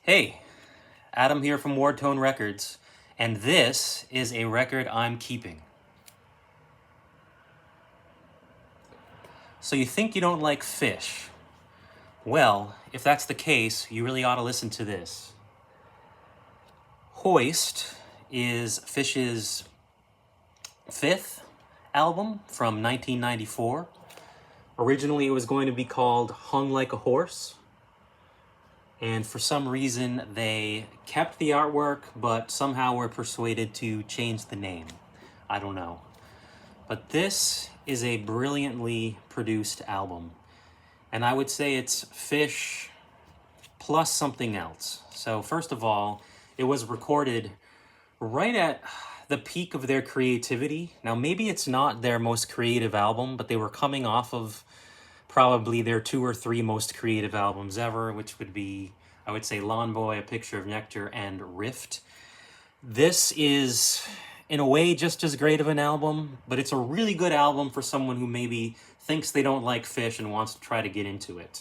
Hey, Adam here from Ward Tone Records, and this is a record I'm keeping. So you think you don't like Phish? Well, if that's the case, you really ought to listen to this. Hoist is Phish's fifth album from 1994. Originally, it was going to be called Hung Like a Horse, and for some reason, they kept the artwork, but somehow were persuaded to change the name. I don't know. But this is a brilliantly produced album. And I would say it's Phish plus something else. So first of all, it was recorded right at the peak of their creativity. Now maybe it's not their most creative album, but they were coming off of probably their two or three most creative albums ever, which would be, I would say, Lawn Boy, A Picture of Nectar, and Rift. This is, in a way, just as great of an album, but it's a really good album for someone who maybe thinks they don't like Phish and wants to try to get into it,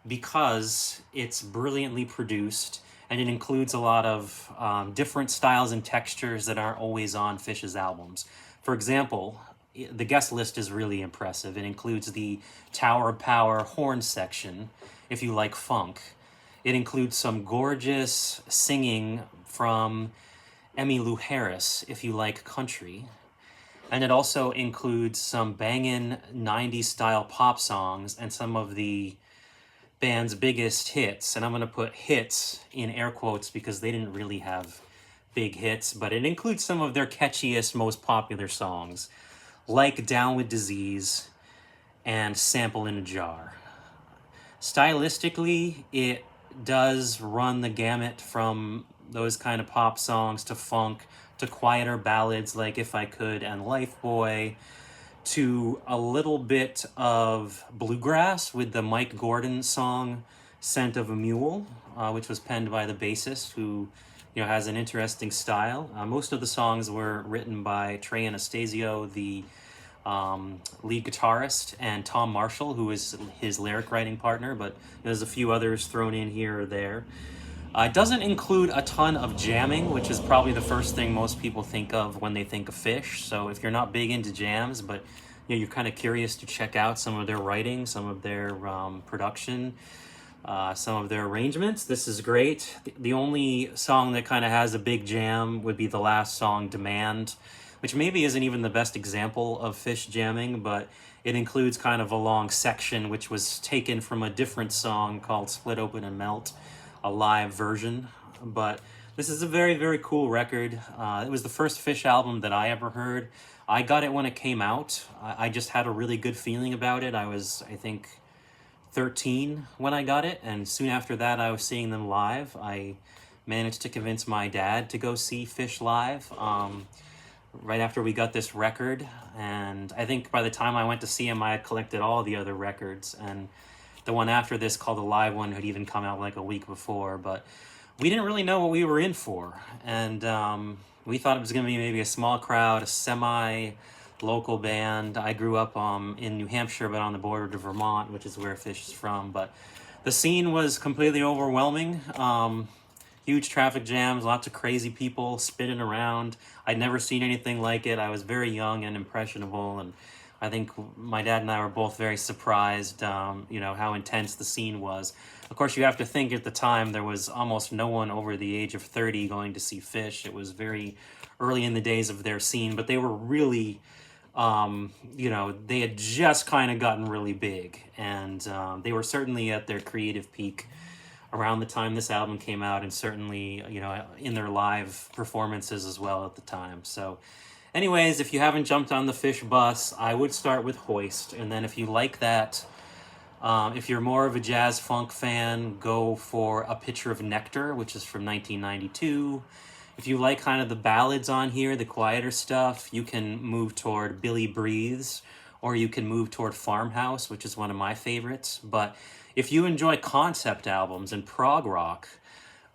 because it's brilliantly produced and it includes a lot of different styles and textures that aren't always on Phish's albums. For example, the guest list is really impressive. It includes the Tower of Power horn section, if you like funk. It includes some gorgeous singing from Emmylou Harris, if you like country. And it also includes some bangin' 90s style pop songs and some of the band's biggest hits. And I'm going to put hits in air quotes because they didn't really have big hits, but it includes some of their catchiest, most popular songs, like Down with Disease and Sample in a Jar. Stylistically, it does run the gamut from those kind of pop songs to funk to quieter ballads like If I Could and Life Boy to a little bit of bluegrass with the Mike Gordon song Scent of a Mule, which was penned by the bassist who has an interesting style. Most of the songs were written by Trey Anastasio, the lead guitarist, and Tom Marshall, who is his lyric writing partner, but there's a few others thrown in here or there. It doesn't include a ton of jamming, which is probably the first thing most people think of when they think of Phish. So if you're not big into jams, but you're kind of curious to check out some of their writing, some of their production, some of their arrangements, this is great. The only song that kind of has a big jam would be the last song, Demand, which maybe isn't even the best example of Phish jamming, but it includes kind of a long section which was taken from a different song called Split Open and Melt, a live version. But this is a very, very cool record. It was the first Phish album that I ever heard. I got it when it came out. I just had a really good feeling about it. I was, I think, 13 when I got it, and soon after that I was seeing them live. I managed to convince my dad to go see Phish live right after we got this record, and I think by the time I went to see him I had collected all the other records, and the one after this, called the live one, had even come out like a week before. But we didn't really know what we were in for, and we thought it was going to be maybe a small crowd, a semi-local band. I grew up in New Hampshire, but on the border to Vermont, which is where Phish is from. But the scene was completely overwhelming. Huge traffic jams, lots of crazy people spinning around. I'd never seen anything like it. I was very young and impressionable, and I think my dad and I were both very surprised, how intense the scene was. Of course, you have to think at the time there was almost no one over the age of 30 going to see Phish. It was very early in the days of their scene, but they were really, they had just kind of gotten really big, and they were certainly at their creative peak around the time this album came out, and certainly, in their live performances as well at the time. So anyways, if you haven't jumped on the Phish bus, I would start with Hoist, and then if you like that, if you're more of a jazz funk fan, go for A Picture of Nectar, which is from 1992. If you like kind of the ballads on here, the quieter stuff, you can move toward Billy Breathes, or you can move toward Farmhouse, which is one of my favorites. But if you enjoy concept albums and prog rock,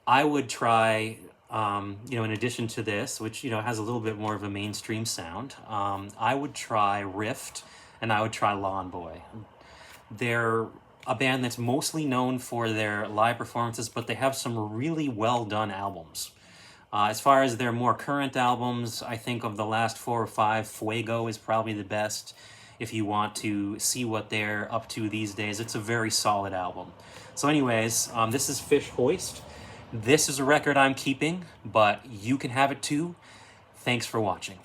I would try, in addition to this, which, has a little bit more of a mainstream sound, I would try Rift, and I would try Lawn Boy. They're a band that's mostly known for their live performances, but they have some really well done albums. As far as their more current albums, I think of the last 4 or 5, Fuego is probably the best. If you want to see what they're up to these days, it's a very solid album. So anyways, this is Phish Hoist. This is a record I'm keeping, but you can have it too. Thanks for watching.